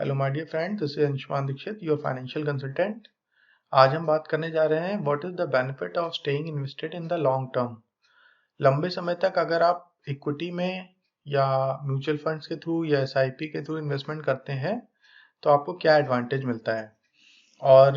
Hello my dear friend, this is Anshuman Dikshit, your financial consultant. आज हम बात करने जा रहे हैं what is the benefit of staying invested in the long term. लंबे समय तक अगर आप इक्विटी में या म्यूचुअल फंड्स के थ्रू या एसआईपी के थ्रू इन्वेस्टमेंट करते हैं तो आपको क्या एडवांटेज मिलता है, और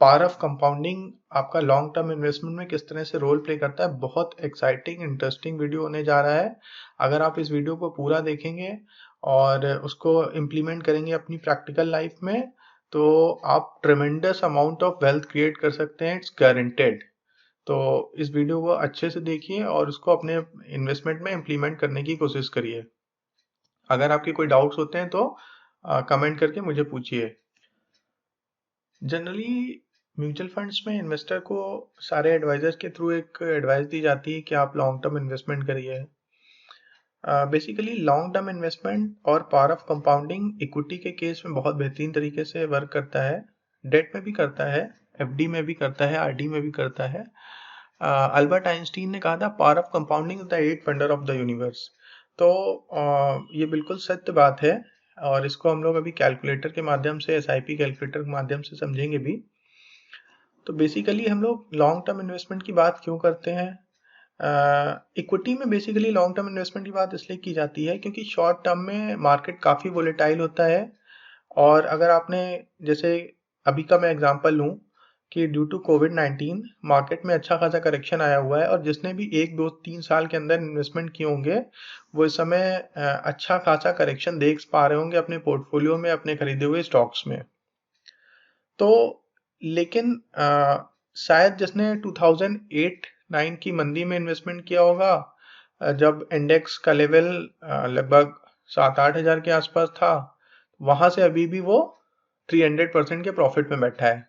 पावर ऑफ कंपाउंडिंग आपका लॉन्ग टर्म इन्वेस्टमेंट में किस तरह से रोल प्ले करता है। बहुत एक्साइटिंग इंटरेस्टिंग वीडियो होने जा रहा है। अगर आप इस वीडियो को पूरा देखेंगे और उसको इम्प्लीमेंट करेंगे अपनी प्रैक्टिकल लाइफ में तो आप ट्रेमेंडस अमाउंट ऑफ वेल्थ क्रिएट कर सकते हैं, इट्स गारंटेड। तो इस वीडियो को अच्छे से देखिए और उसको अपने इन्वेस्टमेंट में इम्प्लीमेंट करने की कोशिश करिए। अगर आपके कोई डाउट्स होते हैं तो कमेंट करके मुझे पूछिए। जनरली म्यूचुअल फंड्स में इन्वेस्टर को सारे एडवाइजर्स के थ्रू एक एडवाइस दी जाती है कि आप लॉन्ग टर्म इन्वेस्टमेंट करिए। बेसिकली लॉन्ग टर्म इन्वेस्टमेंट और पावर ऑफ कंपाउंडिंग इक्विटी के केस में बहुत बेहतरीन तरीके से वर्क करता है। डेट में भी करता है, एफडी में भी करता है, आरडी में भी करता है। अल्बर्ट आइंस्टीन ने कहा था power of compounding is the eight wonder of the universe. तो ये बिल्कुल सत्य बात है और इसको हम लोग अभी कैलकुलेटर के माध्यम से, एसआईपी कैलकुलेटर के माध्यम से समझेंगे भी। तो बेसिकली हम लोग लॉन्ग टर्म इन्वेस्टमेंट की बात क्यों करते हैं? इक्विटी में बेसिकली लॉन्ग टर्म इन्वेस्टमेंट की बात इसलिए की जाती है क्योंकि शॉर्ट टर्म में मार्केट काफ़ी वोलेटाइल होता है। और अगर आपने, जैसे अभी का मैं एग्जांपल लूँ कि ड्यू टू कोविड-19 मार्केट में अच्छा खासा करेक्शन आया हुआ है और जिसने भी 1, 2, 3 साल के अंदर इन्वेस्टमेंट किए होंगे वो इस समय अच्छा खासा करेक्शन देख पा रहे होंगे अपने पोर्टफोलियो में, अपने खरीदे हुए स्टॉक्स में। तो लेकिन शायद जिसने 2008-9 की मंदी में इन्वेस्टमेंट किया होगा, जब इंडेक्स का लेवल लगभग 7-8 हज़ार के आसपास था, वहां से अभी भी वो 300% के प्रॉफिट में बैठा है।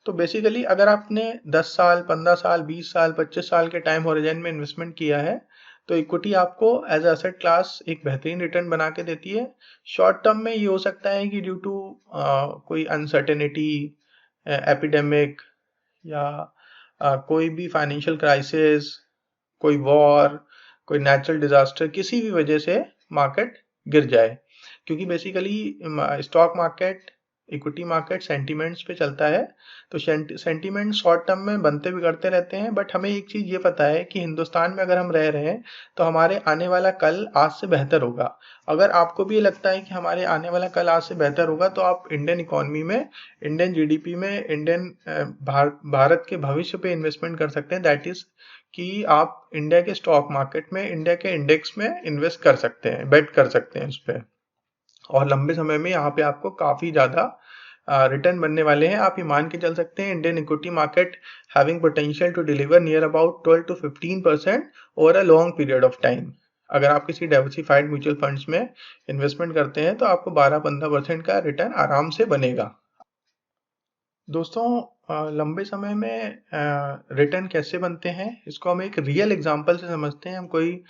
तो बेसिकली अगर आपने 10 साल, 15 साल, 20 साल, 25 साल के टाइम होरिजन में इन्वेस्टमेंट किया है तो इक्विटी आपको एज एसेट क्लास एक बेहतरीन रिटर्न बना के देती है। शॉर्ट टर्म में ये हो सकता है कि ड्यू टू कोई अनसर्टेनिटी, एपिडेमिक या कोई भी फाइनेंशियल क्राइसिस, कोई वॉर, कोई नेचुरल डिजास्टर, किसी भी वजह से मार्केट गिर जाए। क्योंकि basically stock market, equity market sentiments पे चलता है। तो सेंटीमेंट शॉर्ट टर्म में बनते बिगड़ते रहते हैं, बट हमें एक चीज़ ये पता है कि हिंदुस्तान में अगर हम रह रहे हैं तो हमारे आने वाला कल आज से बेहतर होगा। अगर आपको भी ये लगता है कि हमारे आने वाला कल आज से बेहतर होगा तो आप इंडियन इकोनॉमी में, इंडियन जीडीपी में, इंडियन भारत के भविष्य पे इन्वेस्टमेंट कर सकते हैं। दैट इज कि आप इंडिया के स्टॉक मार्केट में, इंडिया के इंडेक्स में इन्वेस्ट कर सकते हैं, बेट कर सकते हैं उस पर। और लंबे समय में यहाँ पे आपको काफ़ी ज़्यादा रिटर्न बनने वाले हैं। आप ये मान के चल सकते हैं Indian equity market having potential to deliver near about 12 to 15% over a long period of time. अगर आप किसी डाइवर्सिफाइड म्यूचुअल फंड्स में इन्वेस्टमेंट करते हैं तो आपको 12-15% का रिटर्न आराम से बनेगा। दोस्तों, लंबे समय में रिटर्न कैसे बनते हैं इसको हम एक रियल एग्जांपल से समझते हैं। हम कोई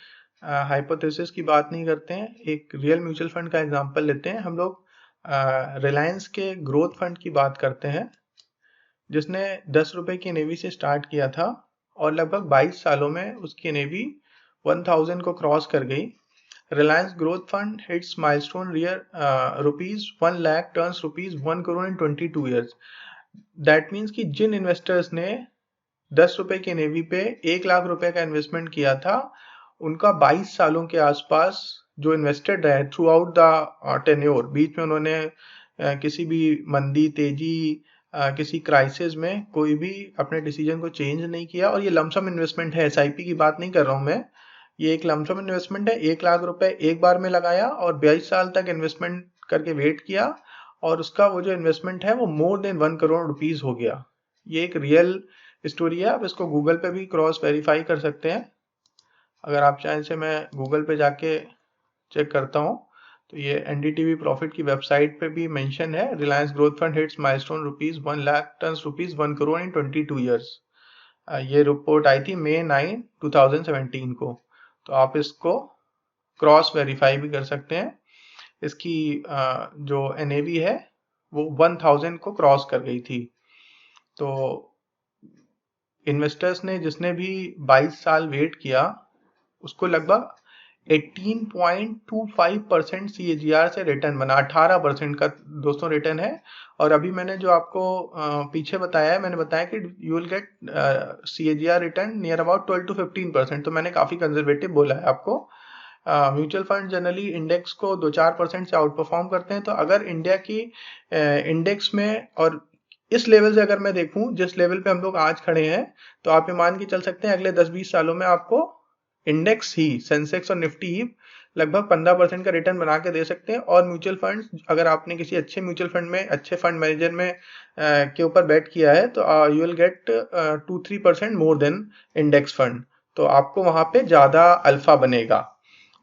हाइपोथेसिस की बात नहीं करते हैं, एक रियल म्यूचुअल फंड का एग्जांपल लेते हैं। हम लोग रिलायंस के ग्रोथ फंड की बात करते हैं जिसने 10 रुपए की एनएवी से स्टार्ट किया था और लगभग 22 सालों में उसकी एनएवी 1000 को क्रॉस कर गई। Reliance Growth Fund hits milestone rear ₹1 lakh turns ₹1 crore in 22 years. That means कि जिन इन्वेस्टर्स ने 10 रुपए की नेवी पे 1 लाख रुपए का इन्वेस्टमेंट किया था, उनका 22 सालों के आसपास जो इन्वेस्टेड रहे थ्रू आउट द टेन्योर, बीच में उन्होंने किसी भी मंदी, तेजी, किसी क्राइसिस में कोई भी अपने डिसीजन को चेंज नहीं किया। और ये लमसम इन्वेस्टमेंट है, एसआईपी की बात नहीं कर रहा हूँ मैं। ये एक लमसम इन्वेस्टमेंट है। 1 लाख रुपए एक बार में लगाया और 22 साल तक इन्वेस्टमेंट करके वेट किया और उसका वो जो इन्वेस्टमेंट है वो मोर देन 1 करोड़ रुपीज हो गया। ये एक रियल स्टोरी है। आप इसको गूगल पे भी क्रॉस वेरीफाई कर सकते हैं। अगर आप चाहें से मैं गूगल पे जाके चेक करता हूँ तो ये एनडीटीवी प्रॉफिट की वेबसाइट पे भी मेंशन है। Reliance Growth Fund hits milestone ₹1 lakh turns ₹1 crore in 22 years. ये रिपोर्ट आई थी May 9, 2017 को। तो आप इसको क्रॉस वेरीफाई भी कर सकते हैं। इसकी जो एनएवी है वो 1000 को क्रॉस कर गई थी। तो इन्वेस्टर्स ने, जिसने भी 22 साल वेट किया, उसको लगभग 18.25% CAGR से रिटर्न बना, 18% का दोस्तों रिटर्न है। और अभी मैंने जो आपको पीछे बताया है, मैंने बताया कि you will get CAGR return near about 12 to 15%, तो मैंने काफी कंजर्वेटिव बोला है आपको। म्यूचुअल फंड जनरली इंडेक्स को 2-4% से आउट परफॉर्म करते हैं। तो अगर इंडिया की इंडेक्स में और इस लेवल से अगर मैं देखूं जिस लेवल पे हम लोग आज खड़े हैं, तो आप ये मान के चल सकते हैं अगले 10-20 सालों में आपको इंडेक्स ही, सेंसेक्स और निफ्टी ही लगभग 15% का रिटर्न बना के दे सकते हैं। और म्यूचुअल फंड, अगर आपने किसी अच्छे म्यूचुअल फंड में, अच्छे फंड मैनेजर में के ऊपर बेट किया है, तो you will get 2-3% more than index fund, तो आपको वहां पे ज्यादा अल्फा बनेगा।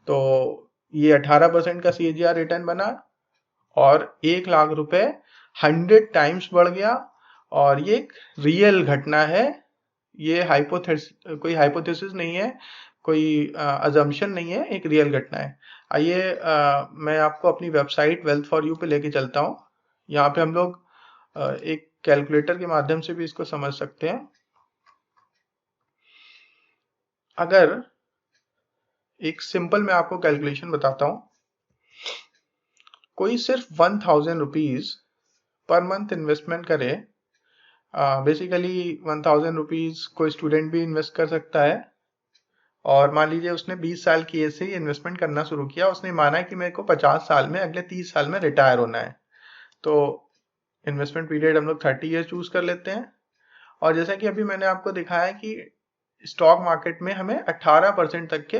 तो ये 18% का CAGR रिटर्न बना और 1 लाख रुपए 100 टाइम्स बढ़ गया। और ये एक रियल घटना है, ये कोई हाइपोथेसिस नहीं है, कोई अजम्पशन नहीं है, एक रियल घटना है। आइए मैं आपको अपनी वेबसाइट वेल्थ फॉर यू पे लेके चलता हूँ। यहाँ पे हम लोग एक कैलकुलेटर के माध्यम से भी इसको समझ सकते हैं। अगर एक सिंपल मैं आपको कैलकुलेशन बताता हूँ, कोई सिर्फ 1000 रुपीज पर मंथ इन्वेस्टमेंट करे, बेसिकली 1000 रुपीज कोई स्टूडेंट भी इन्वेस्ट कर सकता है। और मान लीजिए उसने 20 साल की एज से ही इन्वेस्टमेंट करना शुरू किया, उसने माना कि मेरे को 50 साल में, अगले 30 साल में रिटायर होना है, तो इन्वेस्टमेंट पीरियड हम लोग 30 ईयर चूज कर लेते हैं। और जैसा कि अभी मैंने आपको दिखाया कि स्टॉक मार्केट में हमें 18% तक के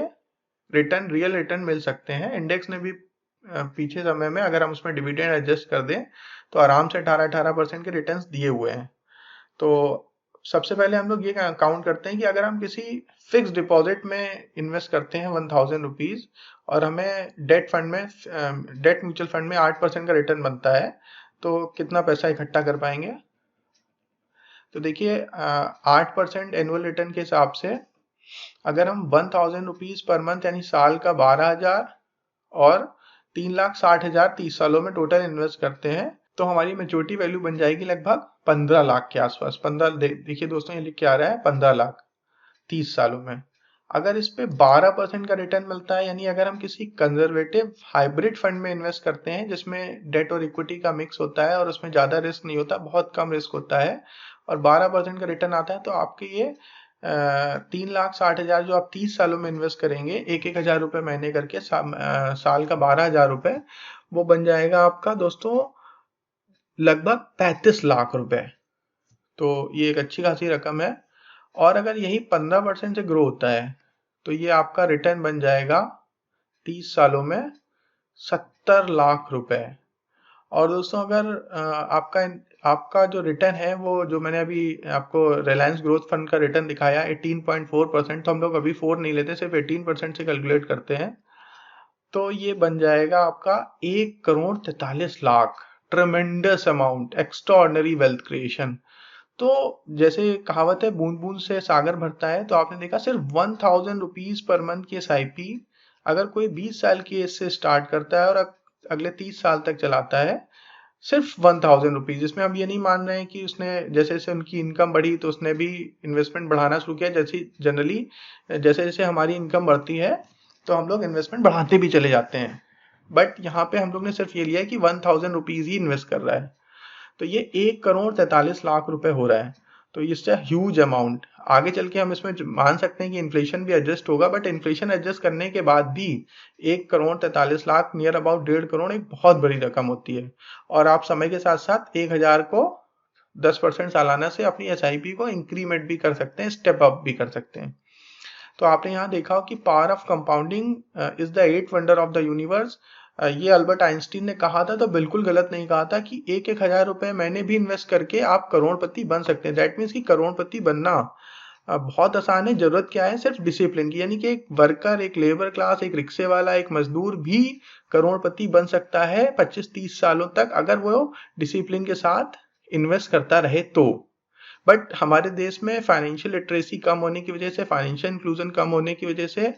रिटर्न, रियल रिटर्न मिल सकते हैं। इंडेक्स ने भी पीछे समय में, अगर हम उसमें डिविडेंड एडजस्ट कर दें, तो आराम से 18% के रिटर्न्स दिए हुए हैं। तो सबसे पहले हम लोग ये काउंट करते हैं कि अगर हम किसी फिक्स डिपॉजिट में इन्वेस्ट करते हैं 1000 रुपीज, और हमें डेट म्यूचुअल फंड में 8% का रिटर्न बनता है, तो कितना पैसा इकट्ठा कर पाएंगे। तो देखिए 8% एनुअल रिटर्न के हिसाब से अगर हम 1000 रुपीज पर मंथ यानी साल का 12,000 और 3,60,000 30 सालों में टोटल इन्वेस्ट करते हैं, तो हमारी मेच्योरिटी वैल्यू बन जाएगी लगभग 15 लाख के आसपास। 15 देखिए दोस्तों, ये लिख के आ रहा है 15 लाख 30 सालों में। अगर इस पे 12% का रिटर्न मिलता है, यानी अगर हम किसी कंजर्वेटिव हाइब्रिड फंड में इन्वेस्ट करते हैं जिसमें डेट और इक्विटी का मिक्स होता है और उसमें ज्यादा रिस्क नहीं होता, बहुत कम रिस्क होता है, और 12% का रिटर्न आता है, तो आपके ये 3,60,000 जो आप 30 सालों में इन्वेस्ट करेंगे, 1,000 रुपए महीने करके, साल का 12,000 रुपए, वो बन जाएगा आपका दोस्तों लगभग 35 लाख रुपए। तो ये एक अच्छी खासी रकम है। और अगर यही 15% से ग्रो होता है, तो ये आपका रिटर्न बन जाएगा 30 सालों में 70 लाख रुपए। और दोस्तों अगर आपका जो रिटर्न है, वो जो मैंने अभी आपको रिलायंस ग्रोथ फंड का रिटर्न दिखाया 18.4%, तो हम लोग अभी 4 नहीं लेते, सिर्फ 18% से कैलकुलेट करते हैं, तो ये बन जाएगा आपका 1,43,00,000। ट्रेमेंडस अमाउंट, एक्स्ट्राऑर्डिनरी वेल्थ क्रिएशन। तो जैसे कहावत है, बूंद बूंद से सागर भरता है, तो आपने देखा सिर्फ 1000 रुपीज पर मंथ की SIP अगर कोई 20 साल की एज से स्टार्ट करता है और अगले 30 साल तक चलाता है, सिर्फ 1000 रुपीज। इसमें हम ये नहीं मान रहे हैं कि उसने जैसे जैसे उनकी इनकम बढ़ी तो उसने भी इन्वेस्टमेंट बढ़ाना शुरू किया। जैसे जनरली जैसे जैसे हमारी इनकम बढ़ती है तो हम लोग इन्वेस्टमेंट बढ़ाते भी चले जाते हैं, बट यहाँ पे हम लोग ने सिर्फ ये लिया है कि 1000 रुपीज ही इन्वेस्ट कर रहा है, तो ये 1,43,00,000 रुपए हो रहा है। तो इससे ह्यूज अमाउंट। आगे चल के हम इसमें मान सकते हैं कि इन्फ्लेशन भी एडजस्ट होगा, बट इन्फ्लेशन एडजस्ट करने के बाद भी 1,43,00,000 नियर अबाउट 1.5 करोड़ एक बहुत बड़ी रकम होती है। और आप समय के साथ साथ 1,000 को 10% सालाना से अपनी SIP को इंक्रीमेंट भी कर सकते हैं, स्टेप अप भी कर सकते हैं। तो आपने यहाँ देखा हो कि power of compounding is the 8th wonder of the universe. ये अल्बर्ट आइंस्टीन ने कहा था, तो बिल्कुल गलत नहीं कहा था कि 1,000 रुपए मैंने भी इन्वेस्ट करके आप करोड़पति बन सकते हैं। दैट मीन्स कि करोड़पति बनना बहुत आसान है। जरूरत क्या है? सिर्फ डिसिप्लिन की। यानी कि एक वर्कर, एक लेबर क्लास, एक रिक्शे वाला, एक मजदूर भी करोड़पति बन सकता है 25-30 सालों तक, अगर वो डिसिप्लिन के साथ इन्वेस्ट करता रहे तो। बट हमारे देश में फाइनेंशियल लिटरेसी कम होने की वजह से, फाइनेंशियल इंक्लूजन कम होने की वजह से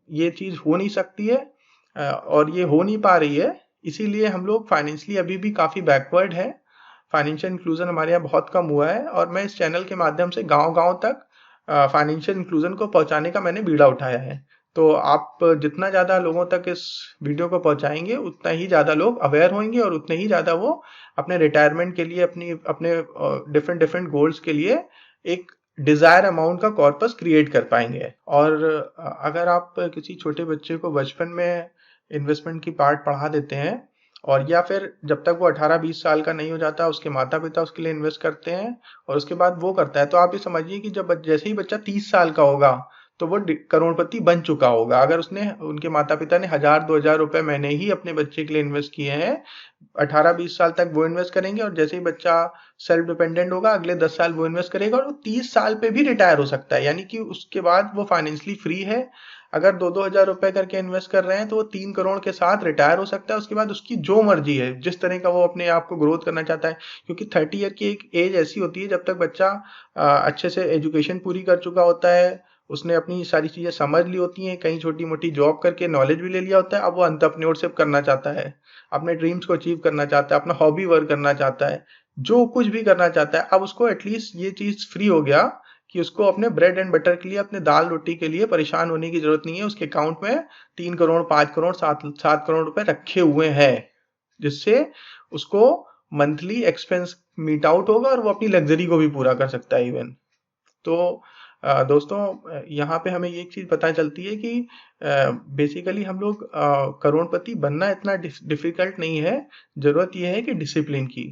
ये चीज हो नहीं सकती है, और ये हो नहीं पा रही है। इसीलिए हम लोग फाइनेंशियली अभी भी काफी बैकवर्ड है। फाइनेंशियल इंक्लूजन हमारे यहाँ बहुत कम हुआ है, और मैं इस चैनल के माध्यम से गांव-गांव तक फाइनेंशियल इंक्लूजन को पहुंचाने का मैंने बीड़ा उठाया है। तो आप जितना ज़्यादा लोगों तक इस वीडियो को पहुंचाएंगे उतना ही ज़्यादा लोग अवेयर होंगे और उतने ही ज़्यादा वो अपने रिटायरमेंट के लिए अपने डिफरेंट डिफरेंट गोल्स के लिए एक डिजायर अमाउंट का कॉर्पस क्रिएट कर पाएंगे। और अगर आप किसी छोटे बच्चे को बचपन में इन्वेस्टमेंट की पार्ट पढ़ा देते हैं और या फिर जब तक वो 18-20 साल का नहीं हो जाता उसके माता पिता उसके लिए इन्वेस्ट करते हैं और उसके बाद वो करता है, तो आप ये समझिए कि जब जैसे ही बच्चा 30 साल का होगा तो वो करोड़पति बन चुका होगा। अगर उसने उनके माता पिता ने 1000-2000 रुपए महीने ही अपने बच्चे के लिए इन्वेस्ट किए हैं, 18-20 साल तक वो इन्वेस्ट करेंगे और जैसे ही बच्चा सेल्फ डिपेंडेंट होगा अगले 10 साल वो इन्वेस्ट करेगा और वो 30 साल पे भी रिटायर हो सकता है, यानी कि उसके बाद वो फाइनेंशियली फ्री है। अगर 2-2 हजार रुपए करके इन्वेस्ट कर रहे हैं तो वो 3 करोड़ के साथ रिटायर हो सकता है। उसके बाद उसकी जो मर्जी है, जिस तरह का वो अपने आप को ग्रोथ करना चाहता है, क्योंकि 30 ईयर की एक एज ऐसी होती है जब तक बच्चा अच्छे से एजुकेशन पूरी कर चुका होता है, उसने अपनी सारी चीजें समझ ली होती हैं, कहीं छोटी मोटी जॉब करके नॉलेज भी ले लिया होता है। अब वो एंटरप्रेन्योरशिप करना चाहता है, अपने ड्रीम्स को अचीव करना चाहता है, अपना हॉबी वर्क करना चाहता है, जो कुछ भी करना चाहता है। अब उसको एटलीस्ट ये चीज फ्री हो गया कि उसको अपने ब्रेड एंड बटर के लिए, अपने दाल रोटी के लिए परेशान होने की जरूरत नहीं है। उसके अकाउंट में 3 करोड़, 5 करोड़, 7 करोड़ रुपए रखे हुए हैं, जिससे उसको मंथली एक्सपेंस मीट आउट होगा और वो अपनी लग्जरी को भी पूरा कर सकता है इवन। तो दोस्तों यहाँ पे हमें एक चीज पता चलती है कि बेसिकली हम लोग करोड़पति बनना इतना डिफिकल्ट नहीं है, जरूरत यह है कि डिसिप्लिन की।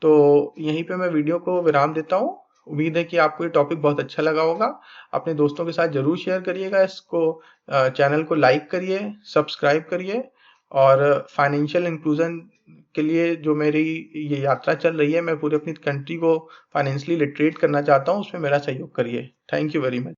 तो यहीं पे मैं वीडियो को विराम देता हूँ। उम्मीद है कि आपको ये टॉपिक बहुत अच्छा लगा होगा। अपने दोस्तों के साथ जरूर शेयर करिएगा इसको, चैनल को लाइक करिए, सब्सक्राइब करिए और फाइनेंशियल इंक्लूजन के लिए जो मेरी ये यात्रा चल रही है, मैं पूरी अपनी कंट्री को फाइनेंशियली लिटरेट करना चाहता हूँ, उसमें मेरा सहयोग करिए। Thank you very much.